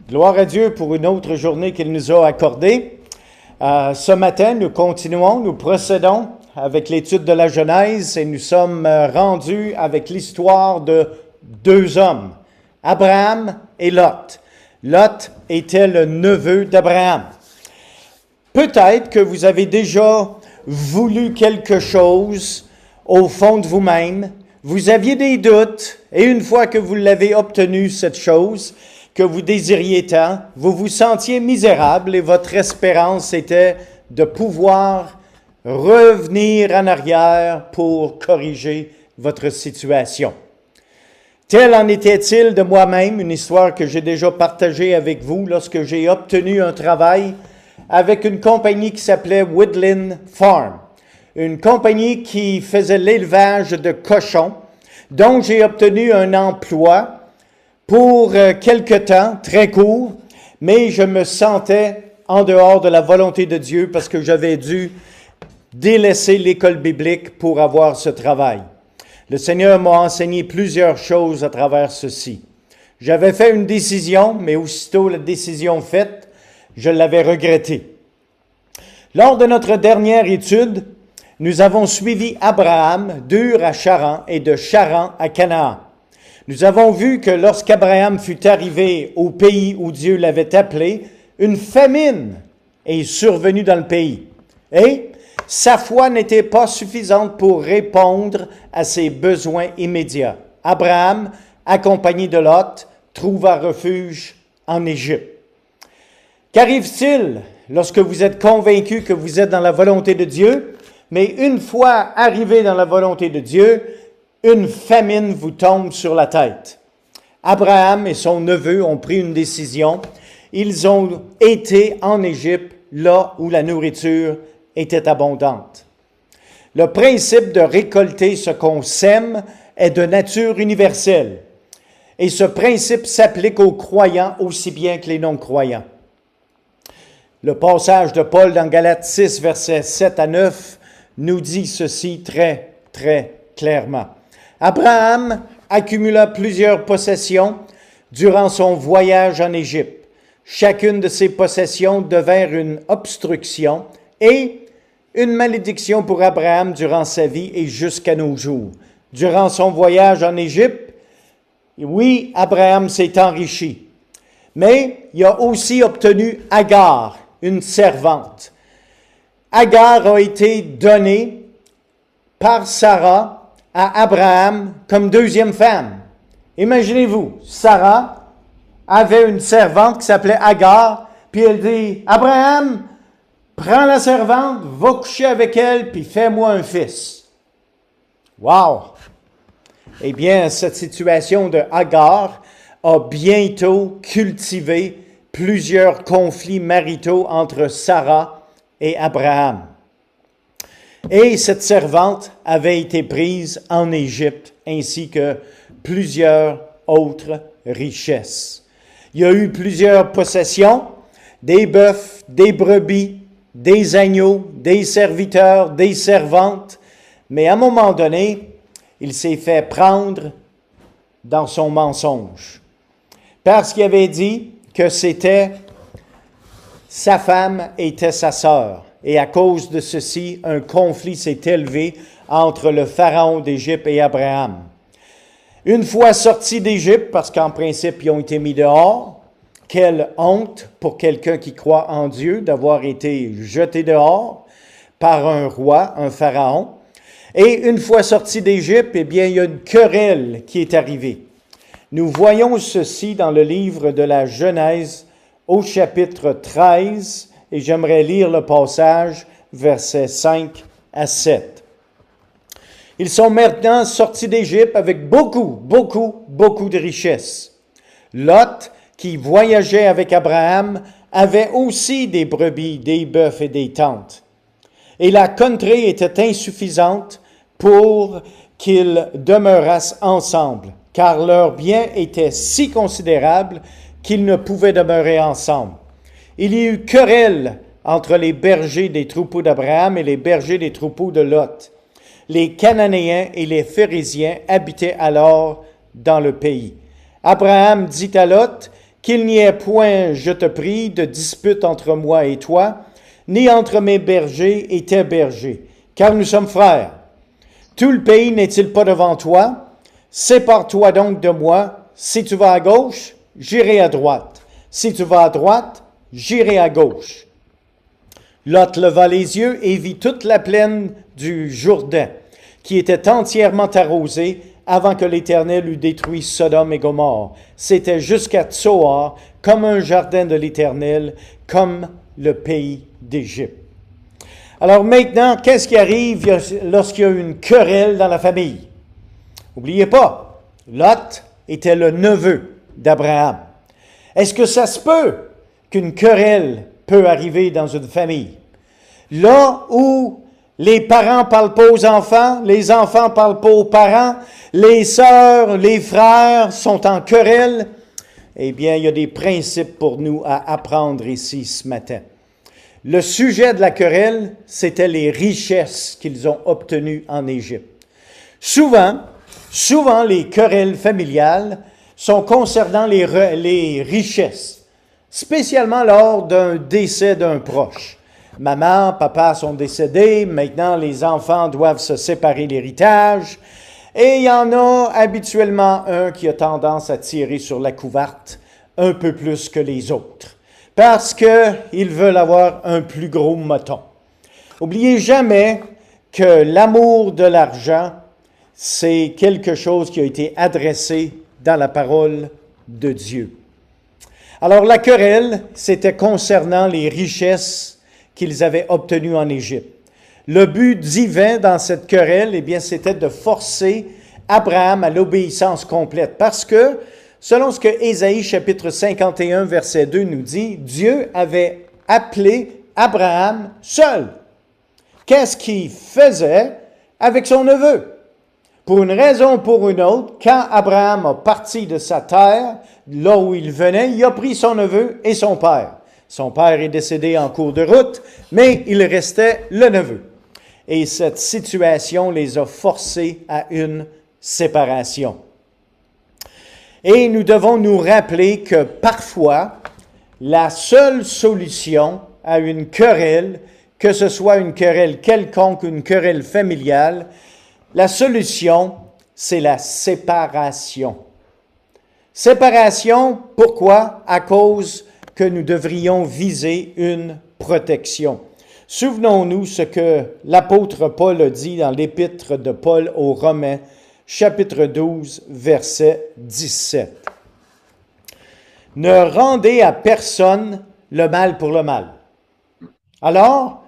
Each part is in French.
Gloire à Dieu pour une autre journée qu'il nous a accordée. Ce matin, nous procédons avec l'étude de la Genèse et nous sommes rendus avec l'histoire de deux hommes, Abraham et Lot. Lot était le neveu d'Abraham. Peut-être que vous avez déjà voulu quelque chose au fond de vous-même, vous aviez des doutes et une fois que vous l'avez obtenu, cette chose que vous désiriez tant, vous vous sentiez misérable et votre espérance était de pouvoir revenir en arrière pour corriger votre situation. Tel en était-il de moi-même, une histoire que j'ai déjà partagée avec vous lorsque j'ai obtenu un travail avec une compagnie qui s'appelait Woodland Farm, une compagnie qui faisait l'élevage de cochons, dont j'ai obtenu un emploi pour quelque temps, très court, mais je me sentais en dehors de la volonté de Dieu parce que j'avais dû délaisser l'école biblique pour avoir ce travail. Le Seigneur m'a enseigné plusieurs choses à travers ceci. J'avais fait une décision, mais aussitôt la décision faite, je l'avais regrettée. Lors de notre dernière étude, nous avons suivi Abraham d'Ur à Charan et de Charan à Canaan. Nous avons vu que lorsqu'Abraham fut arrivé au pays où Dieu l'avait appelé, une famine est survenue dans le pays. Et sa foi n'était pas suffisante pour répondre à ses besoins immédiats. Abraham, accompagné de Lot, trouva refuge en Égypte. Qu'arrive-t-il lorsque vous êtes convaincu que vous êtes dans la volonté de Dieu, mais une fois arrivé dans la volonté de Dieu, une famine vous tombe sur la tête? Abraham et son neveu ont pris une décision. Ils ont été en Égypte, là où la nourriture était abondante. Le principe de récolter ce qu'on sème est de nature universelle. Et ce principe s'applique aux croyants aussi bien que les non-croyants. Le passage de Paul dans Galates 6, versets 7 à 9, nous dit ceci très, très clairement. Abraham accumula plusieurs possessions durant son voyage en Égypte. Chacune de ces possessions devint une obstruction et une malédiction pour Abraham durant sa vie et jusqu'à nos jours. Durant son voyage en Égypte, oui, Abraham s'est enrichi, mais il a aussi obtenu Agar, une servante. Agar a été donnée par Sarah à Abraham comme deuxième femme. Imaginez-vous, Sarah avait une servante qui s'appelait Agar, puis elle dit, Abraham, prends la servante, va coucher avec elle, puis fais-moi un fils. Wow! Eh bien, cette situation de Agar a bientôt cultivé plusieurs conflits maritaux entre Sarah et Abraham. Et cette servante avait été prise en Égypte, ainsi que plusieurs autres richesses. Il y a eu plusieurs possessions, des bœufs, des brebis, des agneaux, des serviteurs, des servantes, mais à un moment donné, il s'est fait prendre dans son mensonge. Parce qu'il avait dit que sa femme était sa sœur. Et à cause de ceci, un conflit s'est élevé entre le pharaon d'Égypte et Abraham. Une fois sortis d'Égypte, parce qu'en principe, ils ont été mis dehors, quelle honte pour quelqu'un qui croit en Dieu d'avoir été jeté dehors par un roi, un pharaon. Et une fois sortis d'Égypte, eh bien, il y a une querelle qui est arrivée. Nous voyons ceci dans le livre de la Genèse au chapitre 13, et j'aimerais lire le passage, versets 5 à 7. Ils sont maintenant sortis d'Égypte avec beaucoup de richesses. Lot, qui voyageait avec Abraham, avait aussi des brebis, des bœufs et des tentes. Et la contrée était insuffisante pour qu'ils demeurassent ensemble, car leurs biens étaient si considérables qu'ils ne pouvaient demeurer ensemble. Il y eut querelle entre les bergers des troupeaux d'Abraham et les bergers des troupeaux de Lot. Les Cananéens et les Phérésiens habitaient alors dans le pays. Abraham dit à Lot qu'il n'y ait point, je te prie, de dispute entre moi et toi, ni entre mes bergers et tes bergers, car nous sommes frères. Tout le pays n'est-il pas devant toi? Sépare-toi donc de moi. Si tu vas à gauche, j'irai à droite. Si tu vas à droite, j'irai à gauche. Lot leva les yeux et vit toute la plaine du Jourdain, qui était entièrement arrosée avant que l'Éternel eût détruit Sodome et Gomorrhe. C'était jusqu'à Tsoar, comme un jardin de l'Éternel, comme le pays d'Égypte. Alors maintenant, qu'est-ce qui arrive lorsqu'il y a une querelle dans la famille? N'oubliez pas, Lot était le neveu d'Abraham. Est-ce que ça se peut qu'une querelle peut arriver dans une famille? Là où les parents ne parlent pas aux enfants, les enfants ne parlent pas aux parents, les sœurs, les frères sont en querelle, eh bien, il y a des principes pour nous à apprendre ici ce matin. Le sujet de la querelle, c'était les richesses qu'ils ont obtenues en Égypte. Souvent, les querelles familiales sont concernant les richesses, spécialement lors d'un décès d'un proche. Maman, papa sont décédés, maintenant les enfants doivent se séparer l'héritage, et il y en a habituellement un qui a tendance à tirer sur la couverte un peu plus que les autres, parce qu'ils veulent avoir un plus gros mouton. N'oubliez jamais que l'amour de l'argent, c'est quelque chose qui a été adressé dans la parole de Dieu. Alors la querelle, c'était concernant les richesses qu'ils avaient obtenues en Égypte. Le but divin dans cette querelle, eh bien, c'était de forcer Abraham à l'obéissance complète. Parce que, selon ce que Ésaïe chapitre 51, verset 2 nous dit, Dieu avait appelé Abraham seul. Qu'est-ce qu'il faisait avec son neveu? Pour une raison ou pour une autre, quand Abraham a parti de sa terre, là où il venait, il a pris son neveu et son père. Son père est décédé en cours de route, mais il restait le neveu. Et cette situation les a forcés à une séparation. Et nous devons nous rappeler que parfois, la seule solution à une querelle, que ce soit une querelle quelconque, une querelle familiale, la solution, c'est la séparation. Séparation, pourquoi? À cause que nous devrions viser une protection. Souvenons-nous ce que l'apôtre Paul a dit dans l'épître de Paul aux Romains, chapitre 12, verset 17. Ne rendez à personne le mal pour le mal. Alors,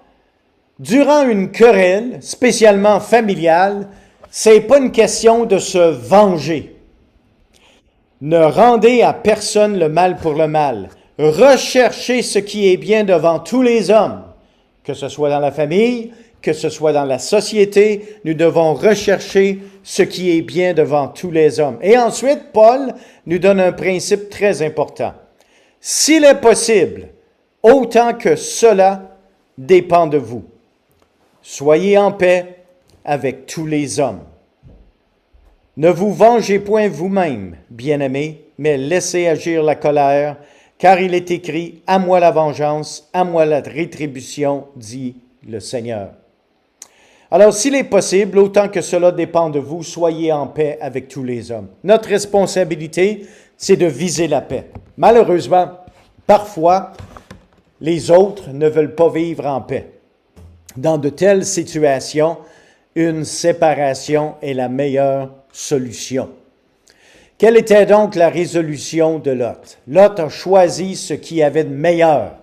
durant une querelle, spécialement familiale, c'est pas une question de se venger. Ne rendez à personne le mal pour le mal. Recherchez ce qui est bien devant tous les hommes, que ce soit dans la famille, que ce soit dans la société, nous devons rechercher ce qui est bien devant tous les hommes. Et ensuite, Paul nous donne un principe très important. S'il est possible, autant que cela dépend de vous, soyez en paix avec tous les hommes. Ne vous vengez point vous-même, bien-aimés, mais laissez agir la colère, car il est écrit, « À moi la vengeance, à moi la rétribution, dit le Seigneur. » Alors, s'il est possible, autant que cela dépend de vous, soyez en paix avec tous les hommes. Notre responsabilité, c'est de viser la paix. Malheureusement, parfois, les autres ne veulent pas vivre en paix. Dans de telles situations, une séparation est la meilleure solution. Quelle était donc la résolution de Lot? Lot a choisi ce qu'il avait de meilleur.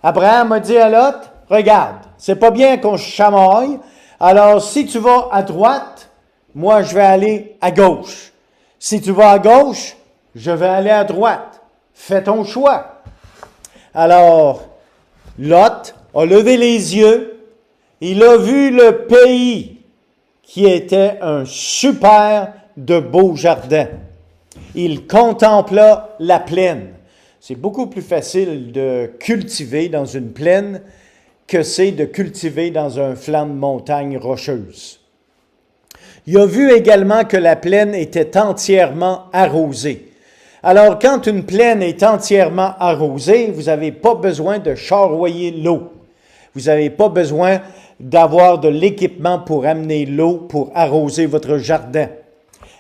Abraham a dit à Lot, « Regarde, c'est pas bien qu'on se chamaille, alors si tu vas à droite, moi je vais aller à gauche. Si tu vas à gauche, je vais aller à droite. Fais ton choix. » Alors, Lot a levé les yeux, il a vu le pays qui était un super de beau jardin. Il contempla la plaine. C'est beaucoup plus facile de cultiver dans une plaine que c'est de cultiver dans un flanc de montagne rocheuse. Il a vu également que la plaine était entièrement arrosée. Alors, quand une plaine est entièrement arrosée, vous n'avez pas besoin de charroyer l'eau. Vous n'avez pas besoin d'avoir de l'équipement pour amener l'eau pour arroser votre jardin.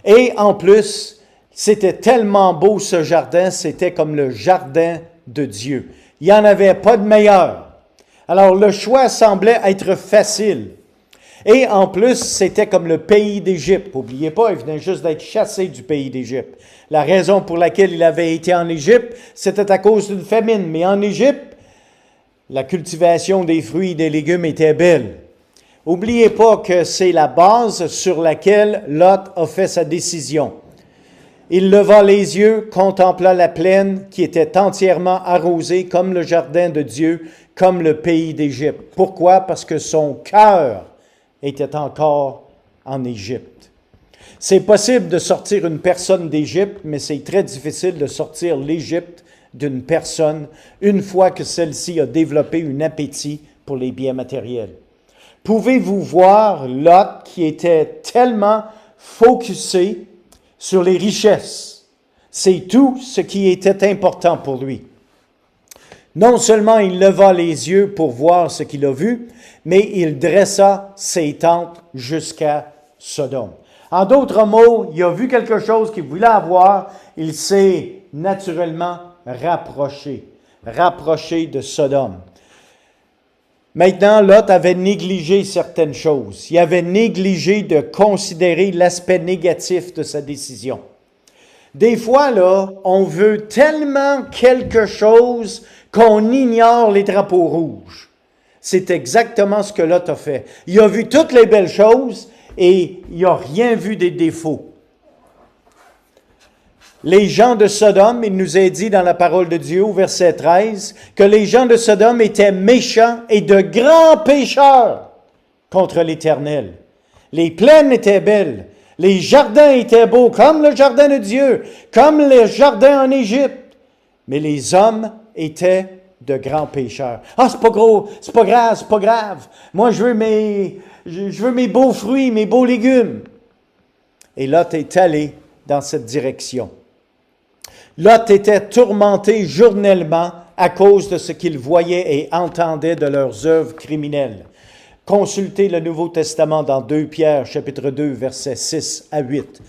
Et en plus, c'était tellement beau ce jardin, c'était comme le jardin de Dieu. Il n'y en avait pas de meilleur. Alors le choix semblait être facile. Et en plus, c'était comme le pays d'Égypte. N'oubliez pas, il venait juste d'être chassé du pays d'Égypte. La raison pour laquelle il avait été en Égypte, c'était à cause d'une famine. Mais en Égypte, la cultivation des fruits et des légumes était belle. N'oubliez pas que c'est la base sur laquelle Lot a fait sa décision. Il leva les yeux, contempla la plaine qui était entièrement arrosée comme le jardin de Dieu, comme le pays d'Égypte. Pourquoi? Parce que son cœur était encore en Égypte. C'est possible de sortir une personne d'Égypte, mais c'est très difficile de sortir l'Égypte d'une personne une fois que celle-ci a développé un appétit pour les biens matériels. Pouvez-vous voir Lot qui était tellement focusé sur les richesses? C'est tout ce qui était important pour lui. Non seulement il leva les yeux pour voir ce qu'il a vu, mais il dressa ses tentes jusqu'à Sodome. En d'autres mots, il a vu quelque chose qu'il voulait avoir, il s'est naturellement rapproché de Sodome. Maintenant, Lot avait négligé certaines choses. Il avait négligé de considérer l'aspect négatif de sa décision. Des fois, là, on veut tellement quelque chose qu'on ignore les drapeaux rouges. C'est exactement ce que Lot a fait. Il a vu toutes les belles choses et il n'a rien vu des défauts. Les gens de Sodome, il nous est dit dans la parole de Dieu au verset 13, que les gens de Sodome étaient méchants et de grands pécheurs contre l'Éternel. Les plaines étaient belles, les jardins étaient beaux, comme le jardin de Dieu, comme les jardins en Égypte. Mais les hommes étaient de grands pécheurs. Ah, c'est pas gros, c'est pas grave. Moi, je veux mes beaux fruits, mes beaux légumes. Et Lot est allé dans cette direction. Lot était tourmenté journellement à cause de ce qu'il voyait et entendait de leurs œuvres criminelles. Consultez le Nouveau Testament dans 2 Pierre, chapitre 2, versets 6 à 8.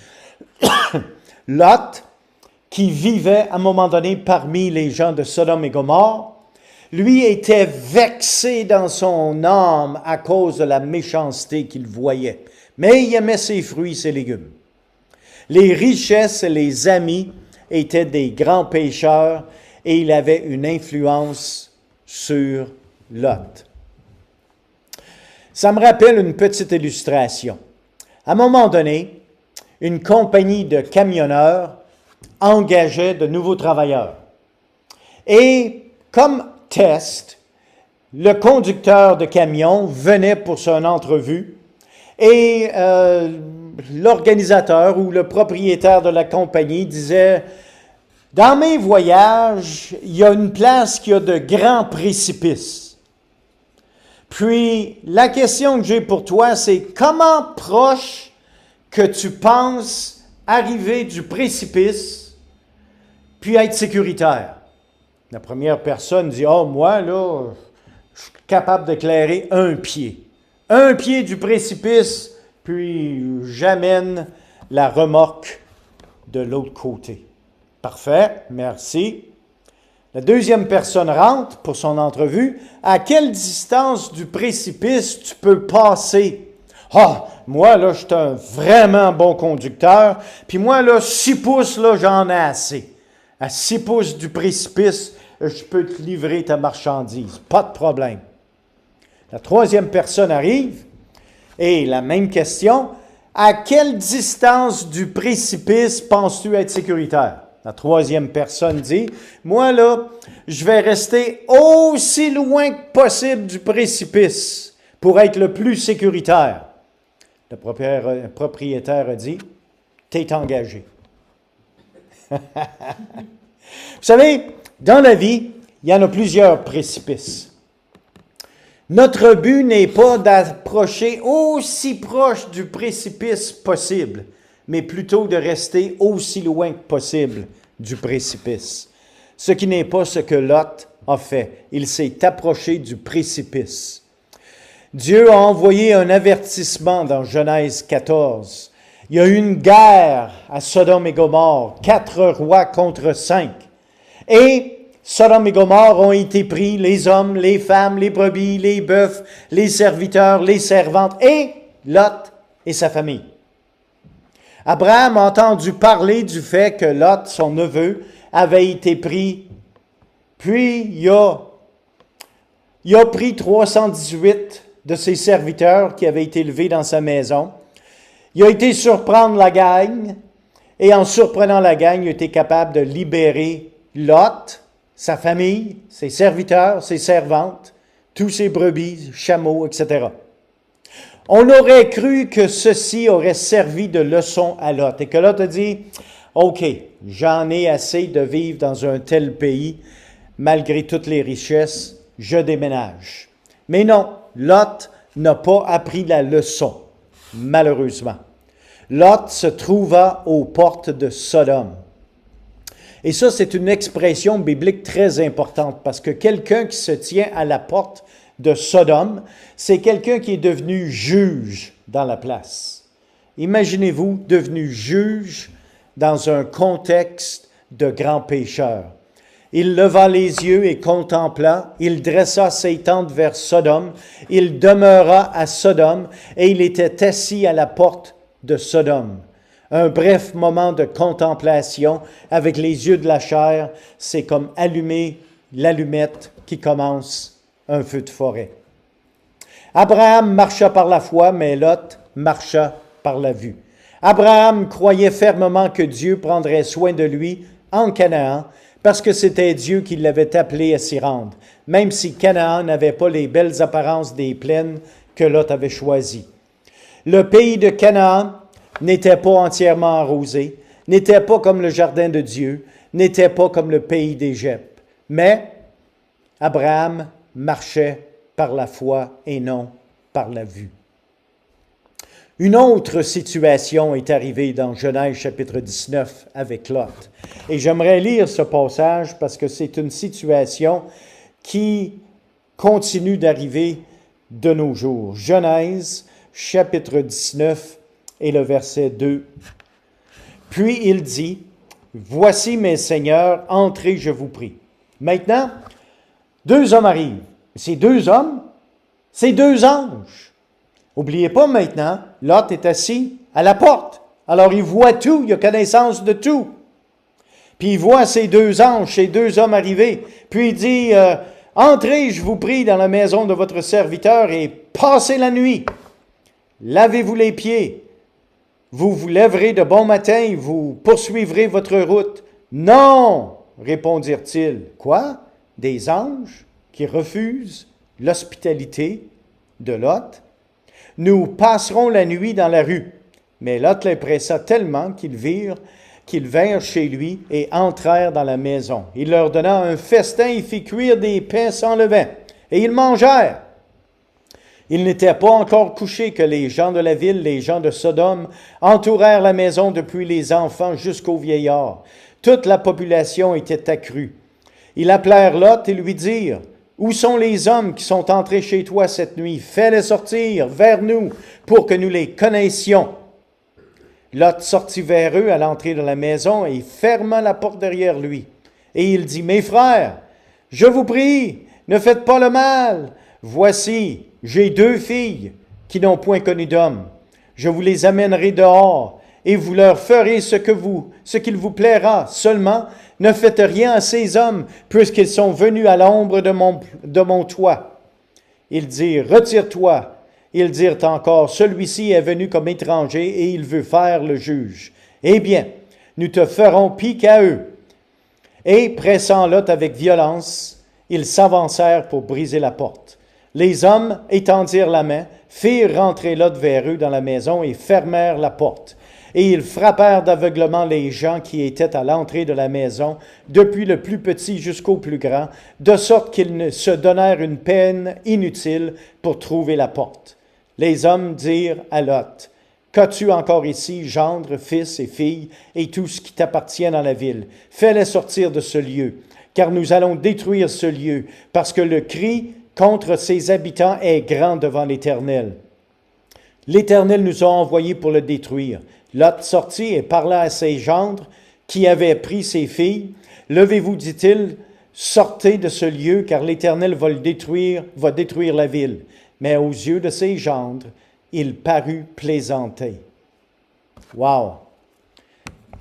Lot, qui vivait à un moment donné parmi les gens de Sodome et Gomorrhe, lui était vexé dans son âme à cause de la méchanceté qu'il voyait. Mais il aimait ses fruits, ses légumes. Les richesses et les amis étaient des grands pécheurs et il avait une influence sur Lot. Ça me rappelle une petite illustration. À un moment donné, une compagnie de camionneurs engageait de nouveaux travailleurs. Et comme test, le conducteur de camion venait pour son entrevue et l'organisateur ou le propriétaire de la compagnie disait « Dans mes voyages, il y a une place qui a de grands précipices. Puis, la question que j'ai pour toi, c'est comment proche que tu penses arriver du précipice puis être sécuritaire? » La première personne dit « Oh, moi, là, je suis capable d'éclairer un pied. Un pied du précipice, puis j'amène la remorque de l'autre côté. » Parfait, merci. La deuxième personne rentre pour son entrevue. À quelle distance du précipice tu peux passer? Ah, moi, là, je suis un vraiment bon conducteur. Puis moi, là, 6 pouces, là, j'en ai assez. À 6 pouces du précipice, je peux te livrer ta marchandise. Pas de problème. La troisième personne arrive et la même question. À quelle distance du précipice penses-tu être sécuritaire? La troisième personne dit, moi là, je vais rester aussi loin que possible du précipice pour être le plus sécuritaire. Le propriétaire a dit, t'es engagé. Vous savez, dans la vie, il y en a plusieurs précipices. Notre but n'est pas d'approcher aussi proche du précipice possible, mais plutôt de rester aussi loin que possible du précipice. Ce qui n'est pas ce que Lot a fait. Il s'est approché du précipice. Dieu a envoyé un avertissement dans Genèse 14. Il y a eu une guerre à Sodome et Gomorrhe, 4 rois contre 5. Et Sodome et Gomorrhe ont été pris, les hommes, les femmes, les brebis, les bœufs, les serviteurs, les servantes, et Lot et sa famille. Abraham a entendu parler du fait que Lot, son neveu, avait été pris. Puis, il a pris 318 de ses serviteurs qui avaient été élevés dans sa maison. Il a été surprendre la gang, et en surprenant la gang, il a été capable de libérer Lot, sa famille, ses serviteurs, ses servantes, tous ses brebis, chameaux, etc. On aurait cru que ceci aurait servi de leçon à Lot, et que Lot a dit, « OK, j'en ai assez de vivre dans un tel pays, malgré toutes les richesses, je déménage. » Mais non, Lot n'a pas appris la leçon, malheureusement. Lot se trouva aux portes de Sodome. Et ça, c'est une expression biblique très importante, parce que quelqu'un qui se tient à la porte de Sodome, c'est quelqu'un qui est devenu juge dans la place. Imaginez-vous devenu juge dans un contexte de grand pécheur. Il leva les yeux et contempla, il dressa ses tentes vers Sodome, il demeura à Sodome et il était assis à la porte de Sodome. Un bref moment de contemplation avec les yeux de la chair, c'est comme allumer l'allumette qui commence un feu de forêt. Abraham marcha par la foi, mais Lot marcha par la vue. Abraham croyait fermement que Dieu prendrait soin de lui en Canaan, parce que c'était Dieu qui l'avait appelé à s'y rendre, même si Canaan n'avait pas les belles apparences des plaines que Lot avait choisies. Le pays de Canaan n'était pas entièrement arrosé, n'était pas comme le jardin de Dieu, n'était pas comme le pays d'Égypte. Mais Abraham marchait par la foi et non par la vue. Une autre situation est arrivée dans Genèse chapitre 19 avec Lot. Et j'aimerais lire ce passage parce que c'est une situation qui continue d'arriver de nos jours. Genèse chapitre 19 et le verset 2. Puis il dit, « Voici mes seigneurs, entrez, je vous prie. » Maintenant, 2 hommes arrivent. Ces 2 hommes, c'est 2 anges. N'oubliez pas maintenant, Lot est assis à la porte. Alors il voit tout, il a connaissance de tout. Puis il voit ces 2 anges, ces 2 hommes arriver. Puis il dit, « Entrez, je vous prie, dans la maison de votre serviteur et passez la nuit. Lavez-vous les pieds. Vous vous lèverez de bon matin, vous poursuivrez votre route. » « Non, répondirent-ils. « Quoi? Des anges qui refusent l'hospitalité de Lot? Nous passerons la nuit dans la rue. » Mais Lot les pressa tellement qu'ils vinrent chez lui et entrèrent dans la maison. Il leur donna un festin et fit cuire des pains sans levain. Et ils mangèrent. Ils n'étaient pas encore couchés que les gens de la ville, les gens de Sodome, entourèrent la maison depuis les enfants jusqu'aux vieillards. Toute la population était accrue. Ils appelèrent Lot et lui dirent, « Où sont les hommes qui sont entrés chez toi cette nuit? Fais-les sortir vers nous pour que nous les connaissions. » Lot sortit vers eux à l'entrée de la maison et ferma la porte derrière lui. Et il dit, « Mes frères, je vous prie, ne faites pas le mal. Voici, j'ai 2 filles qui n'ont point connu d'homme. Je vous les amènerai dehors et vous leur ferez ce qu'il vous plaira. Seulement, ne faites rien à ces hommes, puisqu'ils sont venus à l'ombre de mon toit. » Ils dirent, « Retire-toi. » Ils dirent encore, « Celui-ci est venu comme étranger et il veut faire le juge. Eh bien, nous te ferons pis qu'à eux. » Et pressant Lot avec violence, ils s'avancèrent pour briser la porte. Les hommes étendirent la main, firent rentrer Lot vers eux dans la maison et fermèrent la porte. Et ils frappèrent d'aveuglement les gens qui étaient à l'entrée de la maison, depuis le plus petit jusqu'au plus grand, de sorte qu'ils se donnèrent une peine inutile pour trouver la porte. Les hommes dirent à Lot, « Qu'as-tu encore ici, gendre, fils et filles, et tout ce qui t'appartient dans la ville? Fais-les sortir de ce lieu, car nous allons détruire ce lieu, parce que le cri contre ses habitants est grand devant l'Éternel. L'Éternel nous a envoyés pour le détruire. Lot sortit et parla à ses gendres qui avaient pris ses filles. Levez-vous, dit-il, sortez de ce lieu, car l'Éternel va détruire la ville. Mais aux yeux de ses gendres, il parut plaisanter. Wow!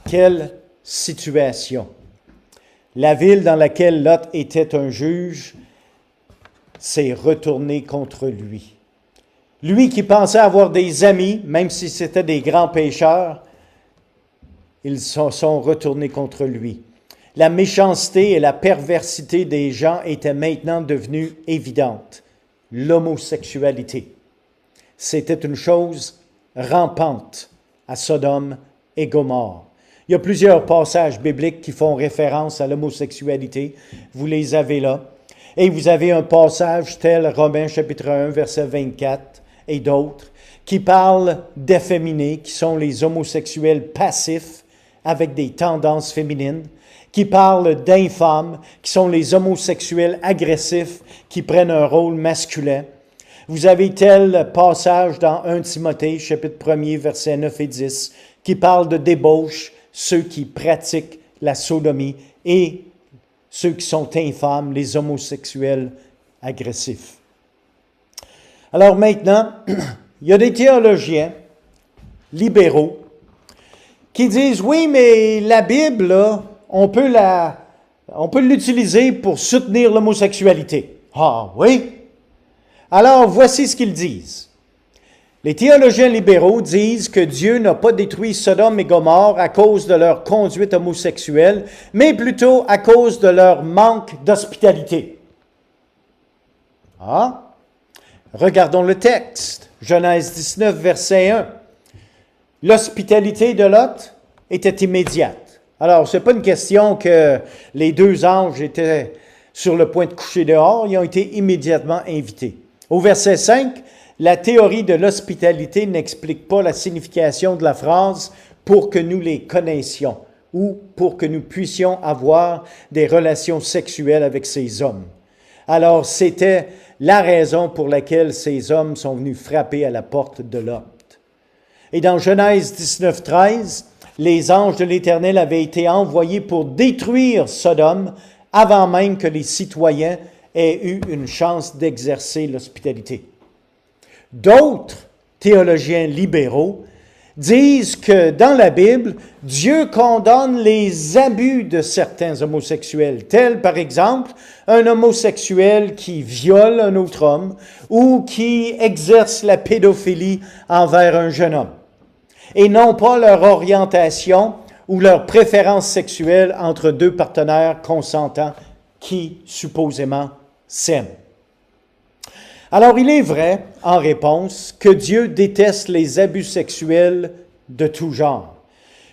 Quelle situation! La ville dans laquelle Lot était un juge s'est retournée contre lui. Lui qui pensait avoir des amis, même si c'était des grands pécheurs, ils sont retournés contre lui. La méchanceté et la perversité des gens étaient maintenant devenues évidentes. L'homosexualité. C'était une chose rampante à Sodome et Gomorrhe. Il y a plusieurs passages bibliques qui font référence à l'homosexualité. Vous les avez là. Et vous avez un passage tel Romains chapitre 1, verset 24 et d'autres qui parlent d'efféminés, qui sont les homosexuels passifs avec des tendances féminines, qui parlent d'infâmes, qui sont les homosexuels agressifs qui prennent un rôle masculin. Vous avez tel passage dans 1 Timothée, chapitre 1er, versets 9 et 10, qui parle de débauche, ceux qui pratiquent la sodomie, et ceux qui sont infâmes, les homosexuels agressifs. Alors maintenant, il y a des théologiens libéraux qui disent, oui, mais la Bible, là, on peut l'utiliser pour soutenir l'homosexualité. Ah oui? Alors, voici ce qu'ils disent. Les théologiens libéraux disent que Dieu n'a pas détruit Sodome et Gomorrhe à cause de leur conduite homosexuelle, mais plutôt à cause de leur manque d'hospitalité. Ah? Regardons le texte. Genèse 19, verset 1. L'hospitalité de Lot était immédiate. Alors, ce n'est pas une question que les deux anges étaient sur le point de coucher dehors, ils ont été immédiatement invités. Au verset 5, la théorie de l'hospitalité n'explique pas la signification de la phrase « pour que nous les connaissions » ou « pour que nous puissions avoir des relations sexuelles avec ces hommes ». Alors, c'était la raison pour laquelle ces hommes sont venus frapper à la porte de Lot. Et dans Genèse 19, 13, les anges de l'Éternel avaient été envoyés pour détruire Sodome avant même que les citoyens aient eu une chance d'exercer l'hospitalité. D'autres théologiens libéraux disent que dans la Bible, Dieu condamne les abus de certains homosexuels, tels par exemple un homosexuel qui viole un autre homme ou qui exerce la pédophilie envers un jeune homme, et non pas leur orientation ou leur préférence sexuelle entre deux partenaires consentants qui supposément s'aiment. Alors, il est vrai, en réponse, que Dieu déteste les abus sexuels de tout genre,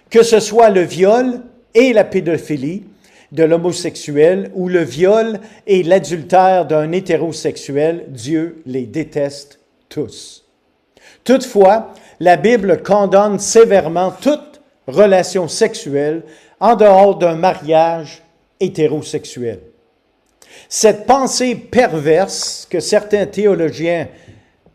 que ce soit le viol et la pédophilie de l'homosexuel ou le viol et l'adultère d'un hétérosexuel, Dieu les déteste tous. Toutefois, la Bible condamne sévèrement toute relation sexuelle en dehors d'un mariage hétérosexuel. Cette pensée perverse que certains théologiens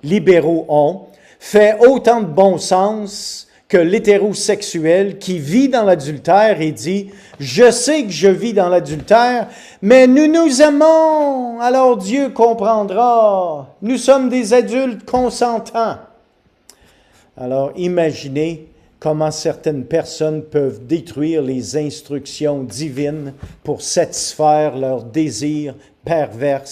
libéraux ont fait autant de bon sens que l'hétérosexuel qui vit dans l'adultère et dit « Je sais que je vis dans l'adultère, mais nous nous aimons, alors Dieu comprendra. Nous sommes des adultes consentants. » Alors imaginez comment certaines personnes peuvent détruire les instructions divines pour satisfaire leurs désirs pervers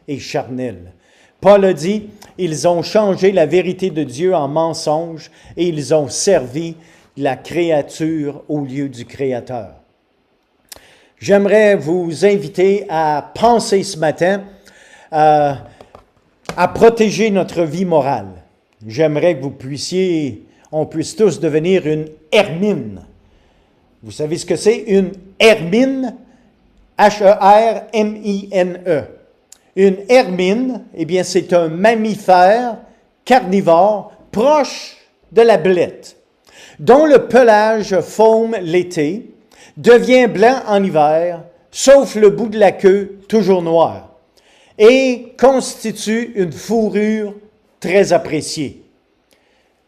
et charnels. Paul a dit, ils ont changé la vérité de Dieu en mensonge et ils ont servi la créature au lieu du Créateur. J'aimerais vous inviter à penser ce matin à protéger notre vie morale. J'aimerais que on puisse tous devenir une hermine. Vous savez ce que c'est, une hermine? H-E-R-M-I-N-E. Une hermine, eh bien, c'est un mammifère carnivore proche de la blette, dont le pelage faume l'été, devient blanc en hiver, sauf le bout de la queue toujours noir, et constitue une fourrure très appréciée.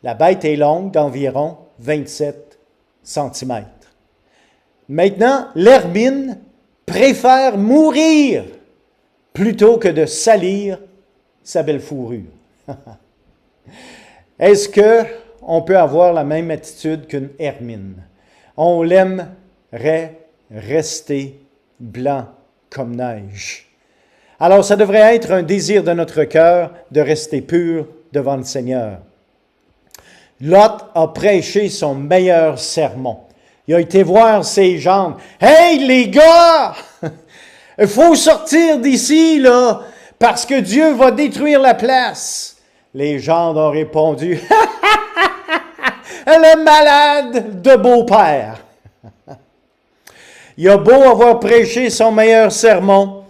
La bête est longue d'environ 27 cm. Maintenant, l'hermine préfère mourir plutôt que de salir sa belle fourrure. Est-ce qu'on peut avoir la même attitude qu'une hermine? On l'aimerait rester blanc comme neige. Alors, ça devrait être un désir de notre cœur de rester pur devant le Seigneur. Lot a prêché son meilleur sermon. Il a été voir ses gens. « Hey, les gars! Il faut sortir d'ici, là, parce que Dieu va détruire la place. » Les gens ont répondu. « Le malade de beau-père. » Il a beau avoir prêché son meilleur sermon,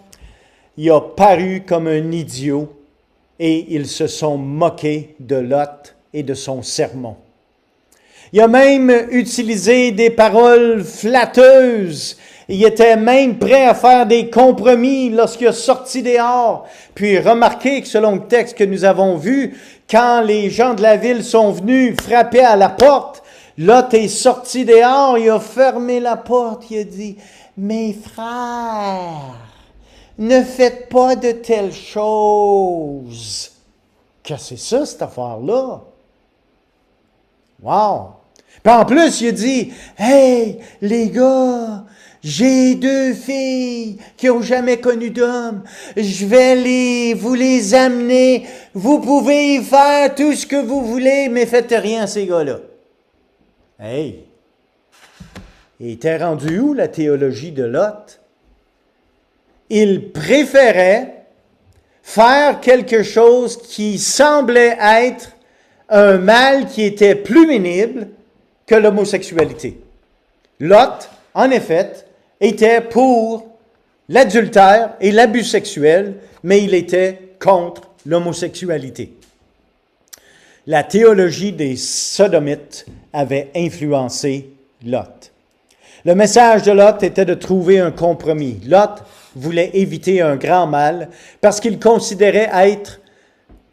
il a paru comme un idiot et ils se sont moqués de Lot et de son sermon. Il a même utilisé des paroles flatteuses. Il était même prêt à faire des compromis lorsqu'il a sorti dehors. Puis remarquez que selon le texte que nous avons vu, quand les gens de la ville sont venus frapper à la porte, Lot est sorti dehors, il a fermé la porte, il a dit « Mes frères, ne faites pas de telles choses. » Qu'est-ce que c'est ça, cette affaire-là? Wow! Puis en plus, il a dit, « Hey, les gars, j'ai 2 filles qui n'ont jamais connu d'homme. Je vais vous les amener. Vous pouvez faire tout ce que vous voulez, mais faites rien à ces gars-là. » Hey! Il était rendu où la théologie de Lot? Il préférait faire quelque chose qui semblait être un mal qui était plus pénible que l'homosexualité. Lot, en effet, était pour l'adultère et l'abus sexuel, mais il était contre l'homosexualité. La théologie des Sodomites avait influencé Lot. Le message de Lot était de trouver un compromis. Lot voulait éviter un grand mal parce qu'il considérait être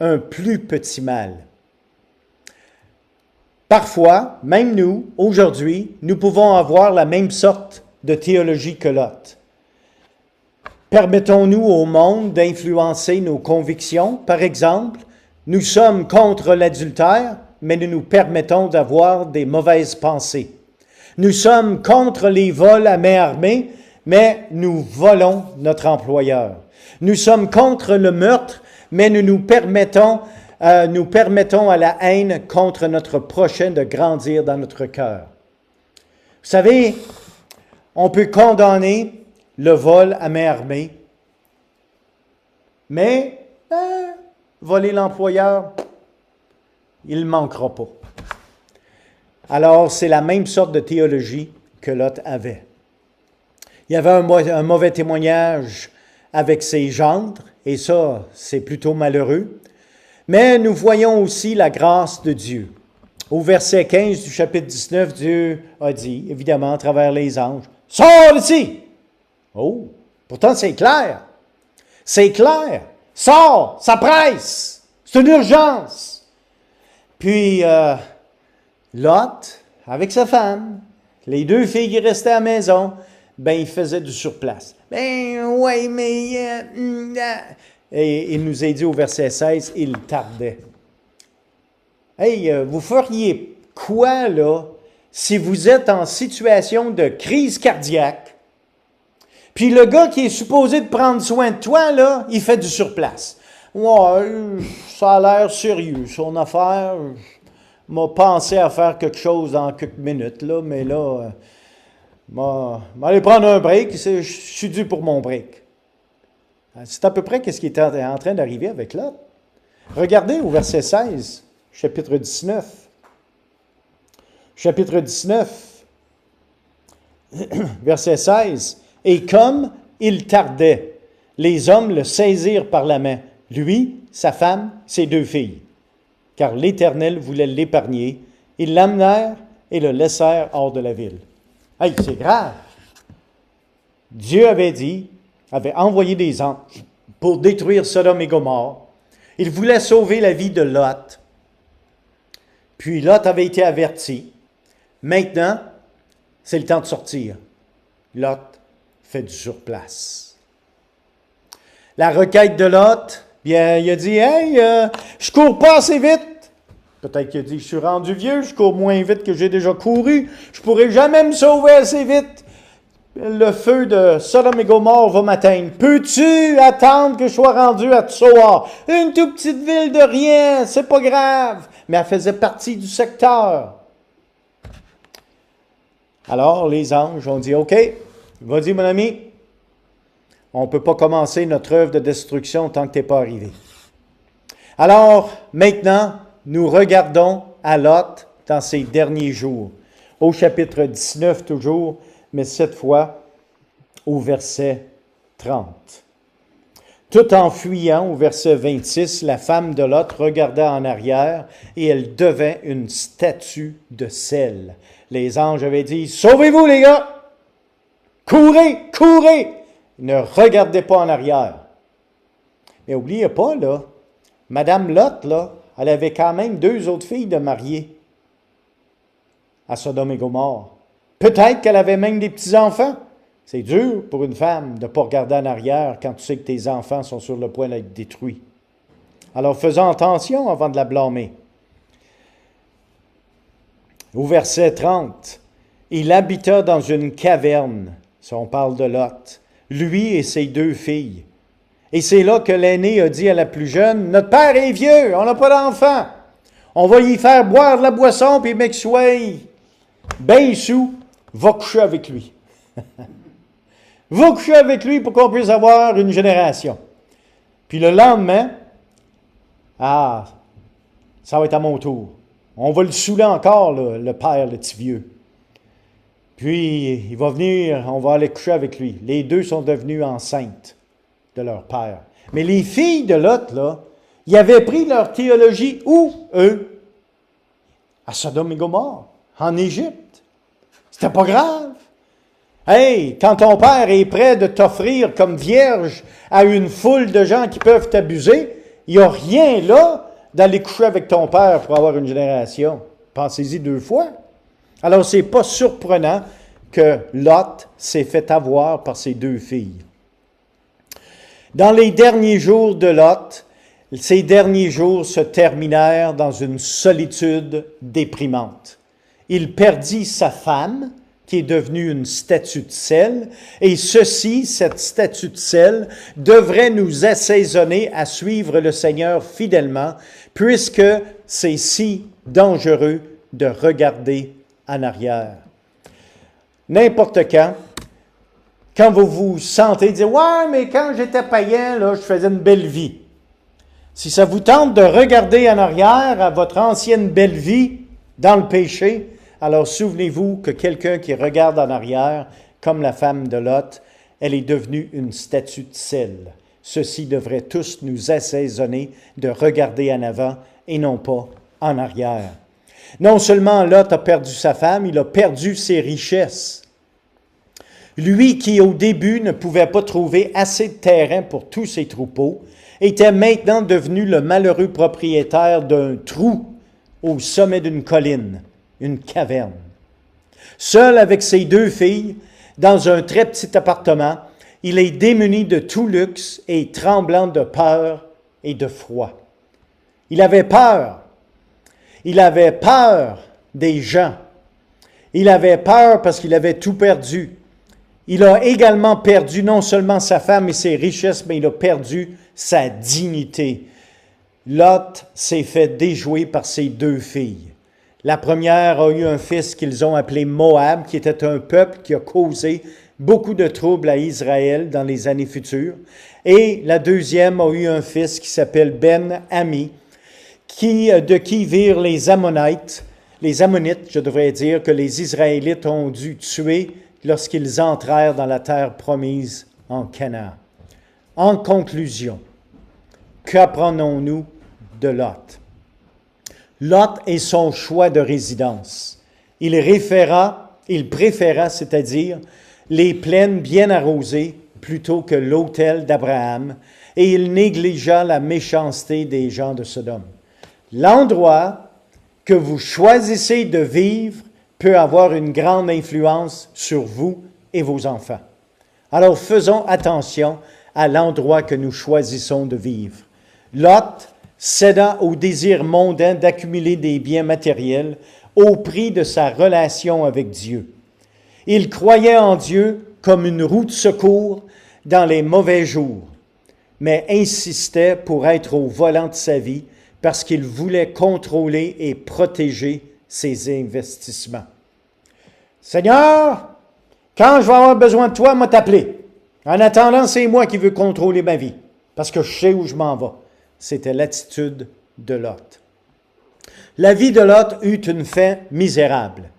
un plus petit mal. Parfois, même nous, aujourd'hui, nous pouvons avoir la même sorte de théologie que Lot. Permettons-nous au monde d'influencer nos convictions? Par exemple, nous sommes contre l'adultère, mais nous nous permettons d'avoir des mauvaises pensées. Nous sommes contre les vols à main armée, mais nous volons notre employeur. Nous sommes contre le meurtre, mais nous permettons à la haine contre notre prochain de grandir dans notre cœur. Vous savez, on peut condamner le vol à main armée, mais voler l'employeur, il ne manquera pas. Alors, c'est la même sorte de théologie que Lot avait. Il y avait un mauvais témoignage avec ses gendres, et ça, c'est plutôt malheureux. Mais nous voyons aussi la grâce de Dieu. Au verset 15 du chapitre 19, Dieu a dit, évidemment, à travers les anges, « Sors d'ici! » Oh, pourtant c'est clair. C'est clair. Sors, ça presse. C'est une urgence. Puis, Lot, avec sa femme, les 2 filles qui restaient à la maison, ben, il faisait du surplace. Ben, ouais, mais... Et il nous a dit au verset 16, il tardait. Hey, vous feriez quoi, là, si vous êtes en situation de crise cardiaque, puis le gars qui est supposé de prendre soin de toi, là, il fait du surplace. Ouais, ça a l'air sérieux, son affaire. M'a pensé à faire quelque chose dans quelques minutes, là, mais là, m'aller prendre un break, je suis dû pour mon break. C'est à peu près ce qui était en train d'arriver avec Lot. Regardez au verset 16, chapitre 19. Chapitre 19, verset 16. « Et comme il tardait, les hommes le saisirent par la main, lui, sa femme, ses 2 filles, car l'Éternel voulait l'épargner, Ils l'amenèrent et le laissèrent hors de la ville. Hey, c'est grave. Dieu avait envoyé des anges pour détruire Sodome et Gomorrhe. Il voulait sauver la vie de Lot. Puis Lot avait été averti. Maintenant, c'est le temps de sortir. Lot fait du surplace. La requête de Lot, bien, il a dit, « Hey, je cours pas assez vite. » Peut-être qu'il a dit, « Je suis rendu vieux, je cours moins vite que j'ai déjà couru. Je pourrai jamais me sauver assez vite. Le feu de Sodome et Gomorrhe va m'atteindre. Peux-tu attendre que je sois rendu à Tsoar? Une toute petite ville de rien, c'est pas grave. » Mais elle faisait partie du secteur. Alors, les anges ont dit, « OK, vas-y mon ami, on ne peut pas commencer notre œuvre de destruction tant que tu n'es pas arrivé. » Alors, maintenant, nous regardons à Lot dans ses derniers jours, au chapitre 19 toujours, mais cette fois au verset 30. Tout en fuyant, au verset 26, la femme de Lot regarda en arrière et elle devint une statue de sel. Les anges avaient dit, « Sauvez-vous les gars! Courez, courez! » Ne regardez pas en arrière. Mais n'oubliez pas, là, Madame Lot, là, elle avait quand même 2 autres filles de mariées à Sodome et Gomorrhe. Peut-être qu'elle avait même des petits-enfants. C'est dur pour une femme de ne pas regarder en arrière quand tu sais que tes enfants sont sur le point d'être détruits. Alors faisons attention avant de la blâmer. Au verset 30, « Il habita dans une caverne », si on parle de Lot, lui et ses 2 filles. Et c'est là que l'aîné a dit à la plus jeune, « Notre père est vieux, on n'a pas d'enfant. On va y faire boire de la boisson, puis mec soit bien sous, va coucher avec lui. » Va coucher avec lui pour qu'on puisse avoir une génération. Puis le lendemain, ah, ça va être à mon tour. On va le saouler encore, là, le père, le petit vieux. Puis, il va venir, on va aller coucher avec lui. Les 2 sont devenus enceintes de leur père. Mais les filles de Lot, là, ils avaient pris leur théologie où, eux? À Sodome et Gomorrhe, en Égypte. C'était pas grave. Hey, quand ton père est prêt de t'offrir comme vierge à une foule de gens qui peuvent t'abuser, il n'y a rien là d'aller coucher avec ton père pour avoir une génération. Pensez-y 2 fois. Alors, ce n'est pas surprenant que Lot s'est fait avoir par ses 2 filles. Dans les derniers jours de Lot, ces derniers jours se terminèrent dans une solitude déprimante. Il perdit sa femme, qui est devenue une statue de sel, et cette statue de sel, devrait nous assaisonner à suivre le Seigneur fidèlement, puisque c'est si dangereux de regarder en arrière. N'importe quand vous vous sentez dire « Ouais, mais quand j'étais païen, là, je faisais une belle vie. » Si ça vous tente de regarder en arrière à votre ancienne belle vie dans le péché, alors souvenez-vous que quelqu'un qui regarde en arrière, comme la femme de Lot, elle est devenue une statue de sel. Ceci devrait tous nous assaisonner de regarder en avant et non pas en arrière. Non seulement Lot a perdu sa femme, il a perdu ses richesses. Lui qui au début ne pouvait pas trouver assez de terrain pour tous ses troupeaux, était maintenant devenu le malheureux propriétaire d'un trou au sommet d'une colline, une caverne. Seul avec ses 2 filles, dans un très petit appartement, il est démuni de tout luxe et tremblant de peur et de froid. Il avait peur. Il avait peur des gens. Il avait peur parce qu'il avait tout perdu. Il a également perdu non seulement sa femme et ses richesses, mais il a perdu sa dignité. Lot s'est fait déjouer par ses 2 filles. La première a eu un fils qu'ils ont appelé Moab, qui était un peuple qui a causé beaucoup de troubles à Israël dans les années futures. Et la deuxième a eu un fils qui s'appelle Ben-Ami, de qui virent les Ammonites, je devrais dire, que les Israélites ont dû tuer lorsqu'ils entrèrent dans la terre promise en Canaan. En conclusion, qu'apprenons-nous de Lot? Lot et son choix de résidence. Il préféra, c'est-à-dire, les plaines bien arrosées plutôt que l'autel d'Abraham, et il négligea la méchanceté des gens de Sodome. L'endroit que vous choisissez de vivre peut avoir une grande influence sur vous et vos enfants. Alors faisons attention à l'endroit que nous choisissons de vivre. Lot céda au désir mondain d'accumuler des biens matériels au prix de sa relation avec Dieu. Il croyait en Dieu comme une roue de secours dans les mauvais jours, mais insistait pour être au volant de sa vie parce qu'il voulait contrôler et protéger ses investissements. Seigneur, quand je vais avoir besoin de toi, m'a t'appeler. En attendant, c'est moi qui veux contrôler ma vie, parce que je sais où je m'en vais. C'était l'attitude de Lot. La vie de Lot eut une fin misérable.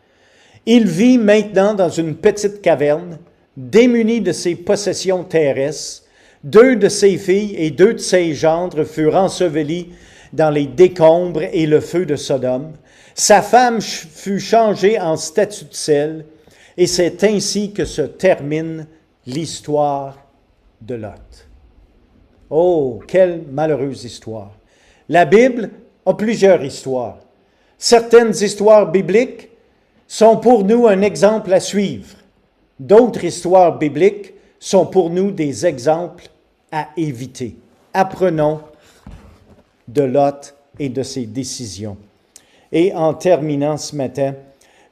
Il vit maintenant dans une petite caverne, démuni de ses possessions terrestres. 2 de ses filles et 2 de ses gendres furent ensevelis dans les décombres et le feu de Sodome. Sa femme fut changée en statue de sel, et c'est ainsi que se termine l'histoire de Lot. Oh, quelle malheureuse histoire! La Bible a plusieurs histoires. Certaines histoires bibliques sont pour nous un exemple à suivre. D'autres histoires bibliques sont pour nous des exemples à éviter. Apprenons de Lot et de ses décisions. Et en terminant ce matin,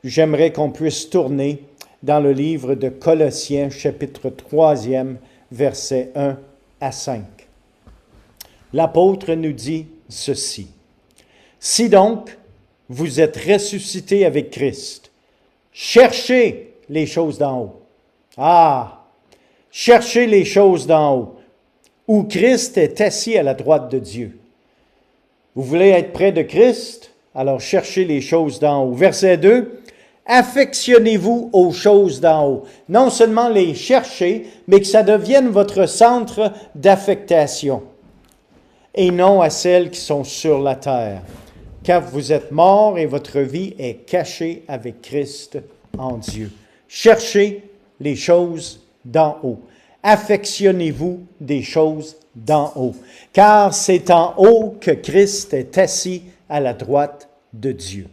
j'aimerais qu'on puisse tourner dans le livre de Colossiens, chapitre 3, versets 1 à 5. L'apôtre nous dit ceci. « Si donc vous êtes ressuscités avec Christ, cherchez les choses d'en haut. » Ah! Cherchez les choses d'en haut, où Christ est assis à la droite de Dieu. Vous voulez être près de Christ? Alors cherchez les choses d'en haut. Verset 2. Affectionnez-vous aux choses d'en haut. Non seulement les chercher, mais que ça devienne votre centre d'affectation. Et non à celles qui sont sur la terre. Car vous êtes morts et votre vie est cachée avec Christ en Dieu. Cherchez les choses d'en haut. Affectionnez-vous des choses d'en haut. Car c'est en haut que Christ est assis à la droite de Dieu.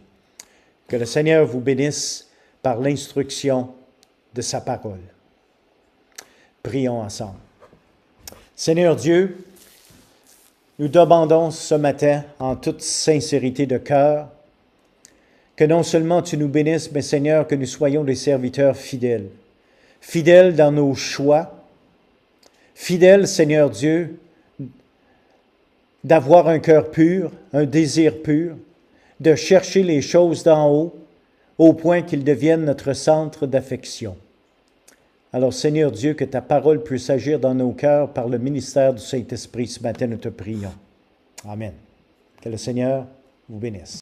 Que le Seigneur vous bénisse par l'instruction de sa parole. Prions ensemble. Seigneur Dieu, nous demandons ce matin, en toute sincérité de cœur, que non seulement tu nous bénisses, mais Seigneur, que nous soyons des serviteurs fidèles. Fidèles dans nos choix. Fidèles, Seigneur Dieu, d'avoir un cœur pur, un désir pur, de chercher les choses d'en haut, au point qu'ils deviennent notre centre d'affection. Alors, Seigneur Dieu, que ta parole puisse agir dans nos cœurs par le ministère du Saint-Esprit ce matin, nous te prions. Amen. Que le Seigneur vous bénisse.